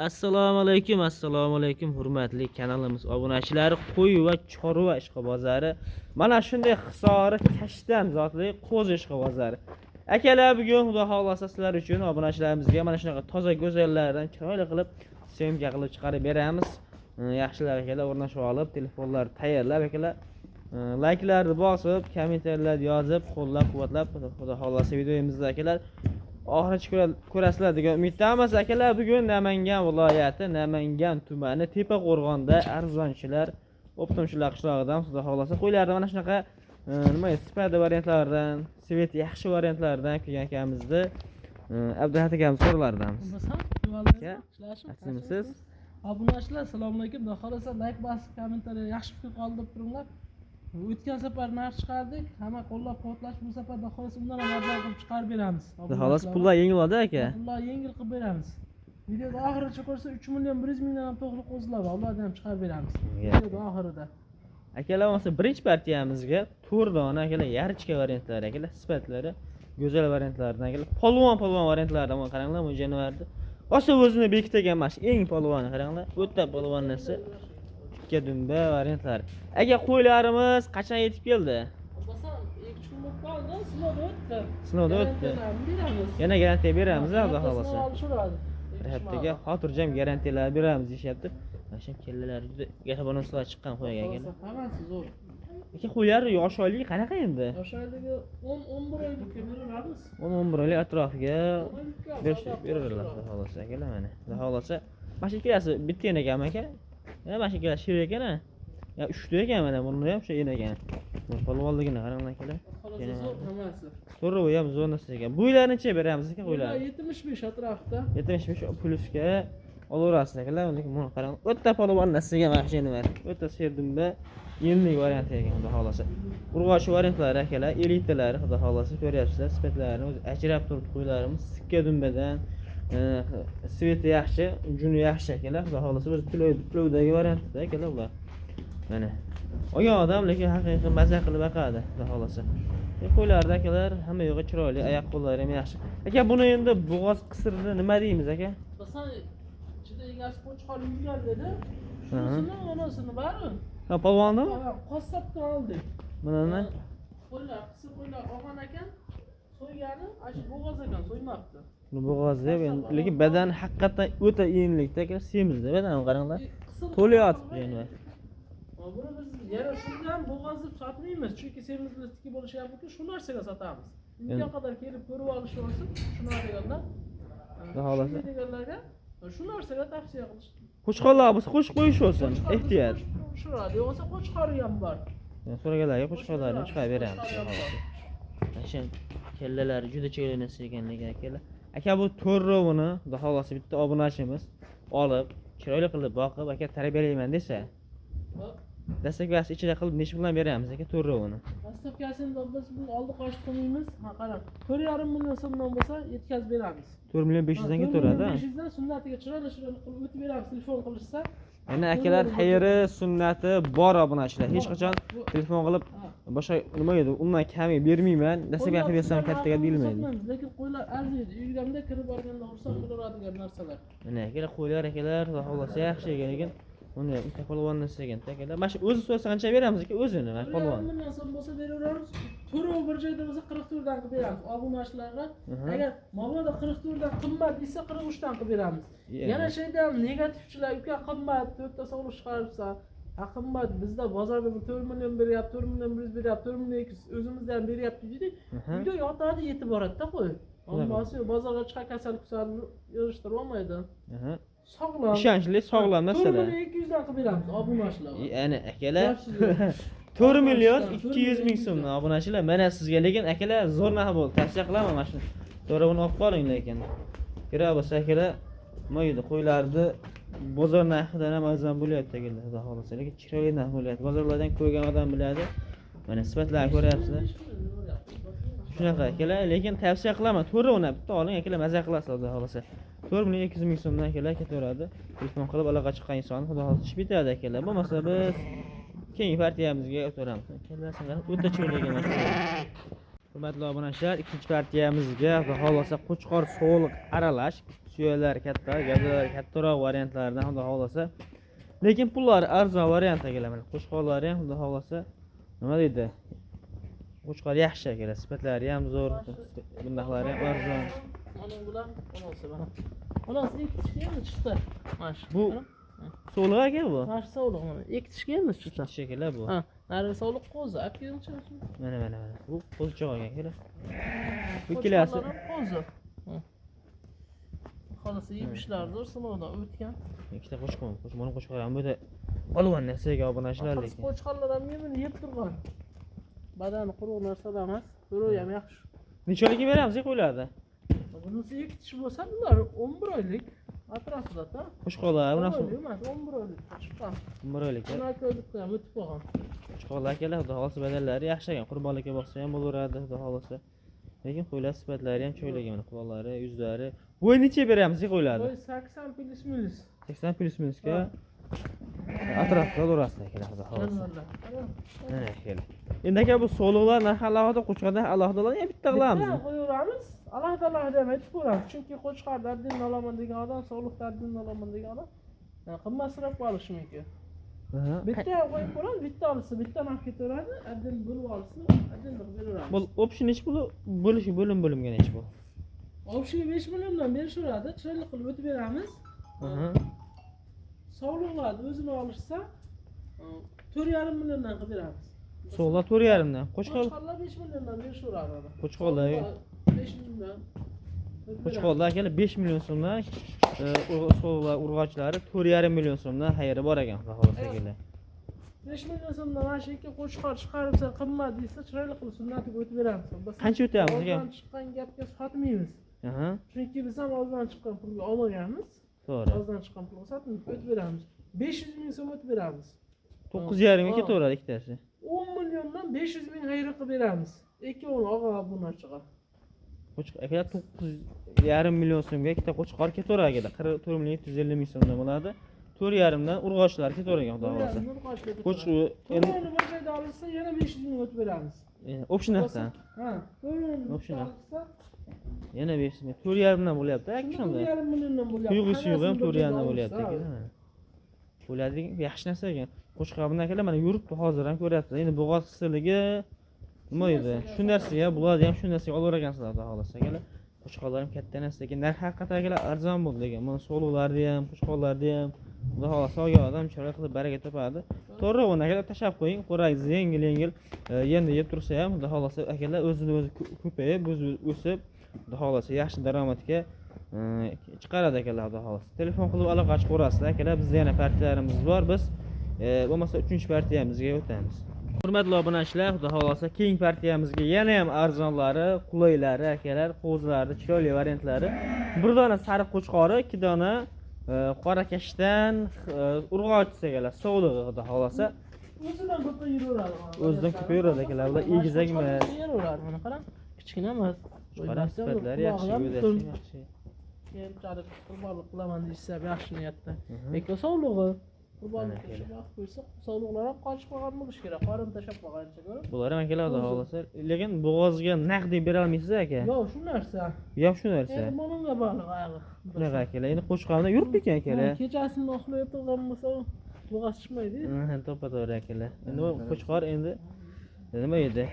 Assalomu alaykum hurmatli kanalimiz obunachilari, qo'y va chorva ishqibozlari. Mana shunday hisori kashtan zotli qo'zi ishqibozlari. Akalar, bugun xudo xolasa sizlar uchun obunachilarimizga mana shunaqa toza go'zallardan chiroyli qilib syomka qilib chiqarib beramiz. Yaxshilar akalar o'rnashib olib, telefonlar tayyorlab akalar, like'larni bosib, kommentarlar yozib, qo'llab-quvvatlab xudo xolasa videomizni akalar oxirigacha ko'rasizlar degan umiddamiz akalar. Bugun Namangan viloyati, Namangan tumani Tepaqo'rg'onda arzonchilar, optimchilar qishlog'idan xudo xolasa qo'ylarda mana shunaqa sifat variantlardan, svet yaxshi variantlardan kelgan ekanmizni. Abduhat akamiz so'rlardamiz. Siz obunachilar, assalomu alaykum. Xudo xolasa like bosib, kommentariya yaxshi fikr qoldirib turinglar. O'tgan safar narx chiqardik, hamma qo'llab-quvvatlash, bu safar xudo xolasa undan ham arzon qilib chiqarib beramiz. Xudo xolasa pullar yengiladi aka. Pullar yengil qilib beramiz. Videoda oxirigacha ko'rsa 3 million 100 mingdan ham to'g'ri qo'zilar bor, ulardan ham chiqarib beramiz. Videoda oxirida. Akalar, bo'lmasa birinchi partiyamizga 4 dona akalar yarchka variantlari akalar, sifatlari go'zal variantlardan akalar, polvon variantlardan qaranglar, bu jonivorni. Osa o'zini bekitagan emas, eng polvoni qaranglar. O'ta polvon narsa. Ikki dumba variantlar. Aka, qo'ylarimiz qachon yetib keldi? Bo'lsa 2 kun bo'lib qoldi, sinovdan o'tdi. Sinovdan o'tdi. Yana garantiya beramiz, xudo xolasa. Bir haftaga xotirjam garantiyalar beramiz deyapti. Mana shu kellalar juda gahabonoslar chiqqan qo'yga ekan. Hammasi zo'r. Aka, qo'ylar yosh oyligi qanaqa endi? Yosh oyligi 10-11 oylikka beramiz. 11 oylik atrofiga beradilar xudo xolasa akalar. Mana xudo xolasa mana shu ikkalasi bitta ekan aka. Mana shu ikkalasi shir ekan. Ya 3 ta ekan, mana buni ham shu ekan. Polvonligini qaranglar akalar. Hammasi. To'g'ri, bu ham zo'r narsa ekan. Bo'ylarni-chi beramiz aka qo'ylar? 75 atrofida. 75 plusga olaverasiz akalar. Buni qarang. O'ta polvon narsaga mashina bor. O'ta serdimda yengil variant ekan xudo xolasa. Urg'ochi variantlari akalar, elitalar xudo xolasa ko'ryapsizlar. Sifatlarini o'zi ajrab turibdi qo'ylarimiz. Sikka dumbadan, sveti yaxshi, juni yaxshi akalar. Xudo xolasa biz plovdagi variantda akalar bular. Mana olgan odam lekin haqiqiy maza qilib baqadi xudo xolasa. Qo'ylarda akalar hamma yo'g'i chiroyli, oyoq qo'llari ham yaxshi. Aka, buni endi bo'g'oz qisirni nima deymiz aka? Masalan, ichida egasi qo'chqor yurgan dedi. Shusini, onasini bari. Ha, polvonni? Qassobdan oldik. Mana Qo'ylar, qisib qo'ylar olgan ekan, so'ygani, shu bo'g'oz ekan, so'ymabdi. Bu bo'g'oz deb, lekin badan haqiqatan o'ta yenglikda aka, semizda badan qaranglar. To'layotibdi endi. Buni biz yana shundan bo'g'ozib sotmaymiz, chunki semizligi bo'lishyapti, shu narsaga sotamiz. Imkon qadar kelib ko'rib olishi uchun shuni deganlar. Xohlasa deganlarga shu narsaga tavsiya qilish. Qo'chqorlar bo'lsa qo'shib qo'yish olsin, ehtiyot. Shuradi, yo'qsa qo'chqori ham bor. So'raganlarga qo'chqorlarni chiqarib beramiz. Mana kellalari juda chiroyli ekan akalar. Aka, bu to'rrovini xudo xolasa bitta obunachimiz olib, chiroyli qilib boqib, aka tarbiyalayman desa, dastavkasi ichida qilib necha bilan beramiz aka to'rrovini? Dastavkasini biz bu oldi qo'shib qilmaymiz. Ha, qarang. 4,5 million so'mdan bo'lsa yetkazib beramiz. 4 million 500 ga to'radi. 500 dan sunnatiga chiroyli qilib o'tib beramiz, telefon qilishsa. Mana akalar, xayri sunnati bor obunachilar. Hech qachon telefon qilib boshqa nima edi, undan kami bermayman, dastavka qilib bersam kattaga deyilmaydi. Lekin qo'ylar arziydi. Uyimda kirib borganda xursand bo'laveradigan narsalar. Mana akalar, qo'ylar akalar, xudo xolasa yaxshi ekan. Uni ikkita polvonni degan akalar. Mana shu o'zi so'rasa qancha beramiz aka o'zini, mana polvon. 1 million so'm bo'lsa beraveramiz. To'rov bir joyda bo'lsa 44 dan qilib beramiz. Obunachilarga agar mabodo 44 dan qimmat desa 43 dan qilib beramiz. Yana shayda ham negativchilar, uka qimmat, to'rtta sovg'a chiqaribsa, ha qimmat, bizda bozorda 4 million beryapti, 4 million 100 beryapti, 4 million 200 o'zimizda ham beryapti dedik. Uyda yotadi, yetib boradi-da qo'y. Ammasi bozorga chiqar kasallik kusalni yig'ishtirib olmaydi. Sog'lom. Ishonchli, sog'lom masala. 4 million 200 dan qilib beramiz obunachilar. Ya'ni akalar 4 million 200 ming so'mdan obunachilar. Mana sizga, lekin akalar zo'r narx bo'ldi. Tavsiya qilaman mana shuni. To'g'rini olib qoling lekin. Kerak bo'lsa akalar, mayda qo'ylarni bozor narxidan ham arzon bo'lyapti akalar, xudo xolasa. Lekin chiroyli narx bo'lyapti. Bozorlardan ko'rgan odam biladi. Mana sifatlarni ko'ryapsizlar. Shunaqa akalar, lekin tavsiya qilaman. To'g'rini bitta oling akalar, maza qilasiz xudo xolasa. 4 million 200 ming so'mdan akalar ketaveradi. Telefon qilib aloqa chiqqan inson xudo xolasa ish bitadi akalar. Bo'lmasa biz keyingi partiyamizga o'tamiz. Akalar, sizlar o'ta chiroyli ekan. Hurmatli obunachilar, ikkinchi partiyamizga xudo xolasa qo'chqor so'liq aralash, suyalar katta, gavdalari kattaroq variantlardan xudo xolasa. Lekin pullari arzon variantga keladi. Qo'chqorlari ham xudo xolasa nima deydi? Qo'chqor yaxshi keladi, sifatlari ham zo'r, bundaqlari ham arzon. Mana bular onasi mana. Onasi ikkitishga endi chiqdi. Mana shu. Bu so'liq aka bu. Mana shu so'liq mana. Ikkitishga endi chiqdi. Shekillar bu. Ha, nari so'liq qo'zi, akilchi. Mana. Bu qo'zichoq ekan, kerak. Bu ikkalasi qo'zi. Xolasi yemishlari zo'r sinovdan o'tgan. ikkita qo'chqor. Mana qo'chqor ham bu yerda olgan narsaga obunachilar lekin. Qo'chqorlar ham yemini yeb turgan. Badani quruq narsalar emas. Ko'rib ham yaxshi. Necha oylikka beramiz qo'ylardi? Bunisi ikkitish bo'lsa, bular 11 oylik atrofida-da. Qo'chqorlar bunaqasi emas, 11 oylik chiqqan. 11 oylik. Ular ko'rdik ham o'tib qolgan. Qo'chqorlar akalar xudo xolasa badallari yaxshi ekan. Qurbonlikka boqsa ham bo'laveradi xudo xolasa. Lekin qo'ylar sifatlari ham cho'ylagan, mana quloqlari, yuzlari. Bo'y necha beramiz qo'ylardi? Bo'y 80 plus minus. 80 plus minusga atrofda o'rasida akalar xudo xolasa. Mana akalar. Endi aka bu so'liqlar narxi alohida, qo'chqordan alohida ham bitta qilamiz. Qo'yaveramiz. Alohida ham aytib ko'ramiz. Chunki qo'chqor dardini olaman degan odam, so'liq dardini olaman degan odam qimmatsirab qolishi mumkin. Bitta ham qo'yib ko'ramiz, bitta olsa, bitta narx ketaveradi, adin bo'lib olsa, adin beraveramiz. Bu option ish bu bo'lishi bo'limga ish bu. Option 5 milliondan berishaveradi, chiroyli qilib o'tib beramiz. Sog'liqlarni o'zini olishsa 4,5 milliondan qilib beramiz. So'llar 4,5 dan. Qo'chqorlar 5 milliondan berishaveradi. Qo'chqorlar 5 million. Qo'chqorlar akalar 5 million so'mdan, so'llar urg'ochlari 4,5 million so'mdan xayri bor ekan, xudo xolasa akalar. 5 million so'mdan mana shu ikki qo'chqor chiqaribsa qimmat desa, chiroyli qilib sunnatga o'tib beramiz. Qancha o'tyapmiz aka? O'zdan chiqqan gapga sotmaymiz. Chunki biz ham o'zdan chiqqan pulga olmaganmiz. To'g'ri. O'zdan chiqqan pulga sotmaymiz, o'tib beramiz. 500 ming so'm o'tib beramiz. 9,5 ga ketaveradi ikkitasi. 10 milliondan 500 ming xayri qilib beramiz. Ikkovini og'a obunachiga. Qo'chqor akalar 9,5 million so'mga ikkita qo'chqor ketaveradi akalar. 44 million 750 ming so'mdan bo'ladi. 4,5 dan urg'ochlar ketavergan xudo xolasa. Qo'chqor endi bir joyda olsa yana 500 ming o'tib beramiz. Optiondan. Ha, option. Yana 500 ming. 4,5 dan bo'lyapti, aka shunda. 4,5 milliondan bo'lyapti. Tuyg'usi yo'q ham 4,5 dan bo'lyapti akalar. Bo'ladi, yaxshi narsa ekan. Qo'chqor bundan akalar mana yuribdi, hozir ham ko'ryapsiz. Endi bo'g'oz qisirligi nima edi? Shu narsaga, bularni ham shu narsaga olaveragansizlar xudo xolasa akalar. Qo'chqorlar ham katta narsa ekan. Narx haqiqatan akalar arzon bo'ldi lekin. Mana so'liqlarni ham, qo'chqorlarni ham xudo xolasa olgan odam chiroyli qilib baraka topadi. To'g'ri uni akalar tashab qo'ying, qo'rangiz yengil-yengil endi yeb tursa ham xudo xolasa akalar o'zini o'zi ko'payib, o'sib, xudo xolasa yaxshi daromadga chiqaradi akalar xudo xolasa. Telefon qilib aloqa chiqib ko'rasizlar akalar. Bizda yana partiyalarimiz bor. Biz bo'lmasa 3-partiyamizga o'tamiz. Hurmatli obunachilar, xudo xolasa keyingi partiyamizga yana ham arzonlari, qulaylari akalar, qo'zilari, chiroyli variantlari. Bir dona sariq qo'chqori, 2 dona qorakashdan urg'ochisi akalar, so'lig'i xudo xolasa. O'zidan ko'p yuraveradi. O'zidan ko'p yuradi akalar. Bular egizak emas. Yuraveradi, mana qarang. Kichkina emas. Qarang, sifatlari yaxshi, go'dasi yaxshi. Keyinchalik qurbonlik qilaman deysa, yaxshi niyatda. Lekin sog'lig'i qurbonlik qilib qo'ysa, sog'liqlar ham qochib qolgan bo'lishi kerak. Qorin tashab qolgancha ko'rib. Bular ham akalar xudo xolasa, lekin bo'g'ozga naqd bera olmaysiz aka. Yo'q, shu narsa. Yo'q, shu narsa. Endi bunga bog'liq ayog'i. Bunaqa akalar. Endi qo'chqorlar yuribdi ekan akalar. Kechasini uxlab turgan bo'lsa, bo'g'oz chiqmaydi. To'g'ri akalar. Endi bu qo'chqor endi nima edi?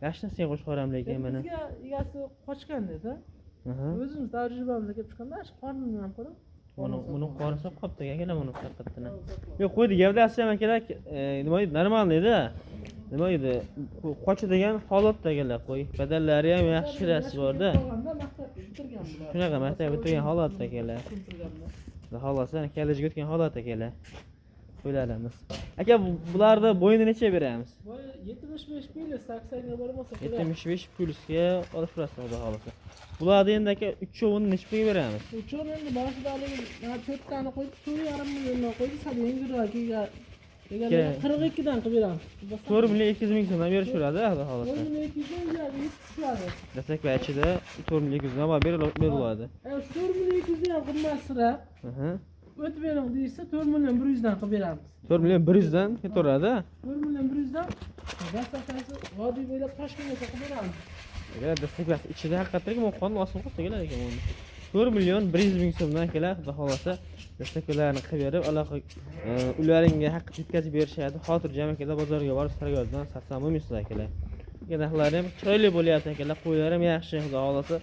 Yaxshi narsa qo'chqor ham lekin mana. Bizga egasi qochgan dedi. O'zimiz tajribamizga kelib chiqqanda, shu qornini ham ko'rib. Buni qorni sop qopti akalar buni haqiqatdan. Yo'q, qo'ydi gavdasi ham akalar nima edi? Normal edi. Nima edi? Qochadigan holatda akalar qo'y. Badallari ham yaxshi shirasi bor-da. Shunaqa maktab bitirgan holatda akalar. Xolasa kalajiga o'tgan holat akalar. Qo'ylarimiz. Aka, bularda bo'yini necha beramiz? Bo'yi 75 plus 80 ga bo'lmasa kerak. 75 plusga olib turasiz xudo xolasa. Bularni endi aka 3'ovini necha pulga beramiz? 3'ovini endi boshida 4 tani qo'yib 4,5 milliondan qo'ydi, sal yengilroq egalariga 42 dan qilib beramiz. 4 million 200 ming so'mdan berishaveradi xudo xolasa. 4 million 200 dan yetishadi. Dastak va ichida 4 million 200 dan beriladi. Shu 4 million 200 dan qimmat sira. o'tib bering deysa 4 million 100 dan qilib beramiz. 4 million 100 dan ketaveradi. 4 million 100 dan dastakasi vodiy bo'ylab Toshkentga qilib beramiz. Agar dastaklar ichida haqiqatdan qonun oson qilib ekan uni. 4 million 100 ming so'mdan kelar, xudo xolasa dastaklarni qilib berib, aloqa ularga haqq yetkazib berishadi. Xotirjam akalar bozorga borib sargozdan satsam bo'lmaysizlar akalar. Narxlari ham chiroyli bo'lyapti akalar, qo'ylar ham yaxshi, xudo xolasa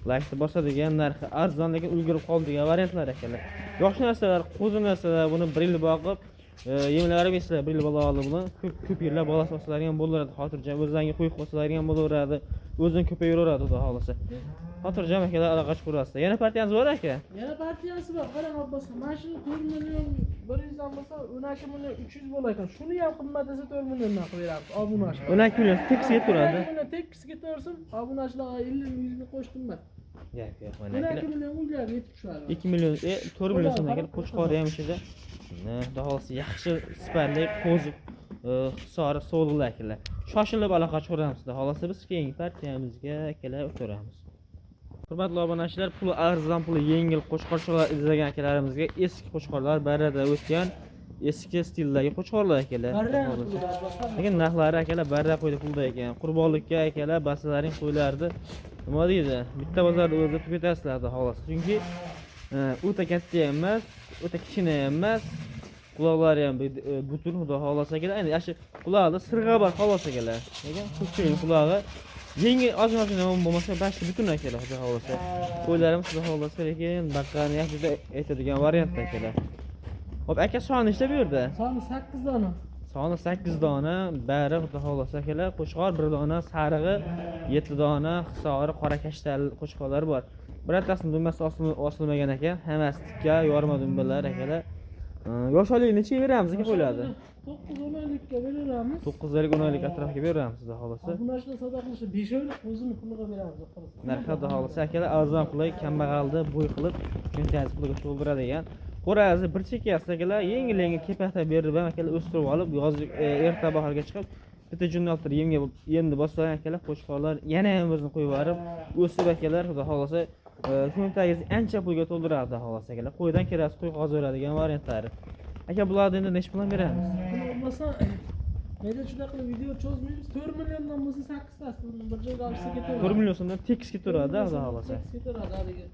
laykni bosadigan narxi arzon lekin ulgurib qoldigan variantlar akalar. Yosh narsalar, qo'zi narsalar buni 1 yil boqib yemlari beslar, 1 yil bo'ladi buni. Ko'p yillar bolasi bo'lsalar bo'laveradi, xotirjam o'zlariga qo'yib qo'ysalar ham bo'laveradi, o'zidan ko'payaveradi xudo xolasa. Xotirjam akalar aloqa chiqarasizlar. Yana partiyangiz bor aka? Yana partiyasi bor. Qarang Abbos, mana shu 4 million 100 dan bo'lsa 12 million 300 bo'lar ekan. Shuni ham qimmat desa 4 milliondan qilib beramiz. Obunachilar. 12 million tekisga turadi. 12 million tekisga tursin. Obunachilarga 50 100 ming qo'sh qimmat. Yo'q, 12 million ular yetib tushadi. 2 million 4 million so'mdan kelib qo'chqori ham ichida. Xudo xolasa yaxshi sifatli qo'zi hisori so'lg'lar akalar. Shoshilib aloqa chiqaramiz. Xudo xolasa biz keyingi partiyamizga akalar o'tiramiz. Hurmatli obunachilar, puli arzon, puli yengil qo'chqorchilar izlagan akalarimizga eski qo'chqorlar barrada o'tgan eski stildagi qo'chqorlar akalar. Lekin narxlari akalar barra qo'ydi pulda ekan. Qurbonlikka akalar basalaring qo'ylardi. Nima deydi? Bitta bozorda o'zi tugatasizlar xudo xolasa. Chunki o'ta katta ham emas, o'ta kichkina ham emas. Quloqlari ham butun xudo xolasa akalar. Ayni yaxshi quloqda sirg'a bor xolos akalar. Lekin ko'pchilik qulog'i yengil ozgina bo'lmasa bashli butun akalar xudo xolasa. Qo'ylarimiz xudo xolasa lekin baqqani yaxshi aytadigan variant akalar. Hop aka soni ishlab berdi. Soni 8 dona. Soni 8 dona, bari xudo xolasa akalar, qo'chqor 1 dona, sarig'i 7 dona, hisori, qora kashtal qo'chqorlar bor. Birattasini dumbasi osilmagan ekan, hammasi tikka, yorma dumbalar akalar. Yoshalik necha beramiz aka qo'yiladi? 9 oylikka beramiz. 9 oylik 10 oylik atrofga beramiz xudo xolasa. Obunachilar savdo qilishi 5 oylik o'zini puliga beramiz. Narxi xudo xolasa akalar arzon qilib, kambag'alni bo'y qilib, cho'ntagingiz puliga to'ldiradigan. Qo'razi bir chekkasi akalar yengil-yengil kepakda berib ham akalar o'stirib olib, yoz erta bahorga chiqib, bitta junni olib turib yemni bosgan akalar qo'chqorlar yana ham o'zini qo'yib yuborib, o'sib akalar xudo xolasa cho'ntagingiz ancha pulga to'ldiradi xudo xolasa akalar. Qo'ydan kirasiz, qo'y qo'zg'oradigan variantlari. Aka bularni endi necha puldan beramiz? Bo'lmasa mayda juda qilib video cho'zmaymiz. 4 milliondan bo'lsa 8 tasi bir joyga olsa ketadi. 4 million so'mdan tekisga turadi xudo xolasa. Tekisga turadi haliga.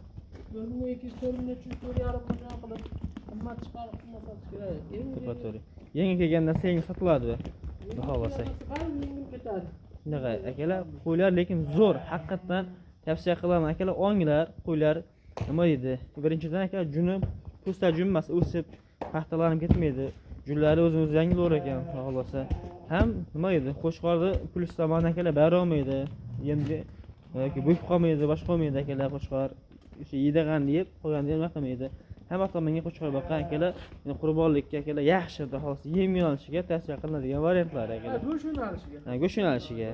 4 million 200 4 million 300 yarim million qilib qimmat chiqarib qilmasa kerak. To'pato'g'ri. Yangi kelgandan sengi sotiladi xudo xolasa. Yengil ketadi. Shunaqa akalar, qo'ylar lekin zo'r, haqiqatan tavsiya qilaman akalar, onglar, qo'ylar nima deydi? Birinchidan akalar juni po'sta junmas o'sib, paxtalanib ketmaydi. Junlari o'zimiz yangilar ekan, xohlasa. Ham nima deydi? Qo'chqorni plyus tomon akalar bari olmaydi. Endi yoki bo'kib qolmaydi, boshqa qolmaydi akalar qo'chqor. O'sha yedagan deb qo'yganda nima qilmaydi. Hamma tomonga qo'chqor boqqan akalar, qurbonlikka akalar yaxshi xudo xolasa yem yo'nalishiga tavsiya qilinadigan variantlar akalar. Go'sht yo'nalishiga. Ha, go'sht yo'nalishiga.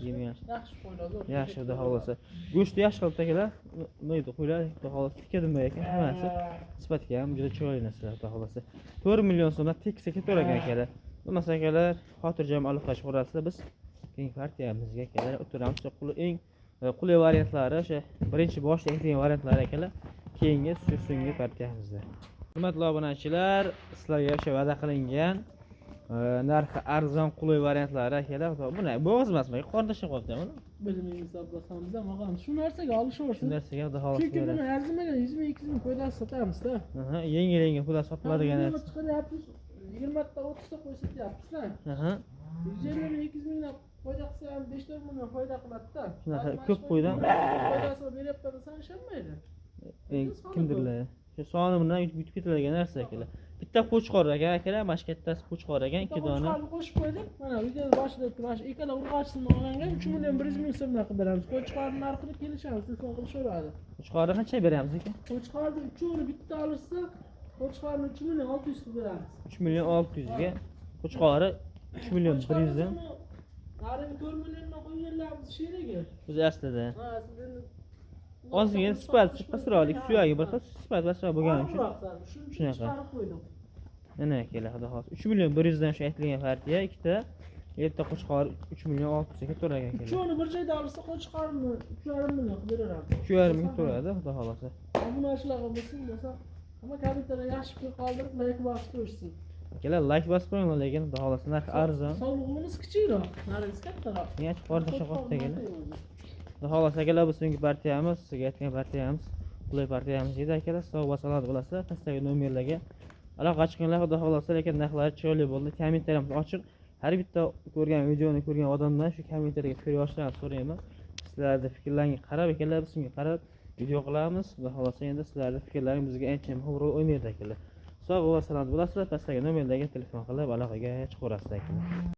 Yem yo'nalishi. Yaxshi qo'ylar. Yaxshi xudo xolasa. Go'shtni yaxshi qilib akalar, nima deydi? Qo'ylar xudo xolasa tikka dumba ekan, hammasi sifatga ham juda chiroyli narsalar xudo xolasa. 4 million so'mdan tekisga ketaver ekan akalar. Bo'lmasa akalar, xotirjam aloqa chiqarasizlar. Biz keyingi partiyamizga akalar o'tiramiz. Eng qulay variantlari o'sha birinchi boshda aytilgan variantlar akalar. Keyingi so'nggi partiyamizda. Hurmatli obunachilar, sizlarga o'sha va'da qilingan narxi arzon qulay variantlari akalar. Buni bo'g'iz emasmi? Qornashib qolibdi buni. Bilmaymiz hisoblashamiz ham og'am. Shu narsaga olishaversin. Shu narsaga xudo xolasa. Chunki buni arzimagan 100 ming 200 ming qo'ydan sotamiz-da. Aha, yengil pulga sotiladigan narsa. Chiqaryapmiz. 20 ta 30 ta qo'y sotyapmiz-da. Aha. 150 ming 200 mingdan foyda qilsa ham 5 million foyda qiladi-da. Shunaqa ko'p qo'ydan foydasini beryapti desa ishonmaydi. kimdirlar. Shu soni bilan yutib ketiladigan narsa akalar. Bitta qo'chqor ekan akalar, mana shu kattasi qo'chqor ekan, 2 dona. Qo'chqorni qo'shib qo'ydik. Mana video boshida turamiz. Ikkala urg'ochini olganga 3 million 100 ming so'mdan qilib beramiz. Qo'chqorning narxini kelishamiz, telefon qilishaveradi. Qo'chqorni qancha beramiz aka? Qo'chqorni 3'ini bitta olishsa, qo'chqorni 3 million 600 qilib beramiz. 3 million 600 ga. Qo'chqori 3 million 100 dan. Qarang 4 milliondan qo'yganlarimiz sheriga. O'zi aslida. Ha, sizdan Ozgina sifat pastroqlik suyagi bir xil sifat pastroq bo'lgani uchun shunaqa chiqarib qo'ydim. Mana akalar xudo xolos 3 million 100 dan shu aytilgan partiya, ikkita yerda qo'chqor 3 million 600 ga to'lagan akalar. Shuni bir joyda olsa qo'chqorni 3,5 million qilib beramiz. 3,5 ming to'ladi xudo xolasa. Obunachilarga bo'lsin bo'lsa Ama kompüterda yaxshi pul qoldirib, like bosib qo'yishsin. Akalar like bosib qo'yinglar, lekin xudo xohlasa narxi arzon. Sovug'imiz kichikroq, narxi kattaroq. Niye chiqardi shoqotda akalar? Xudo xohlasa akalar, bu so'nggi partiyamiz, sizga aytgan partiyamiz, qulay partiyamiz edi akalar. Sog' va salomat bo'lasizlar. Pastdagi nomerlarga aloqa chiqinglar, xudo xohlasa, lekin narxlari chiroyli bo'ldi. Kommentariyamiz ochiq. Har bitta ko'rgan videoni ko'rgan odamdan shu kommentariyga fikr yozishlarni so'rayman. Sizlarning fikrlaringizni qarab akalar, biz shunga qarab video qilamiz. Xudo xohlasa endi sizlarning fikrlaringiz bizga ancha muhim rol o'ynaydi akalar. Sog' va salomat bo'lasizlar. Pastdagi nomerlarga telefon qilib aloqaga chiqaverasizlar akalar.